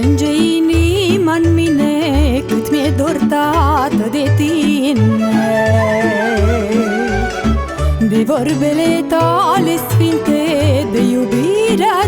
Strânge inima-n mine cât mi-e dor, tată, de tine. De vorbele tale sfinte, de iubirea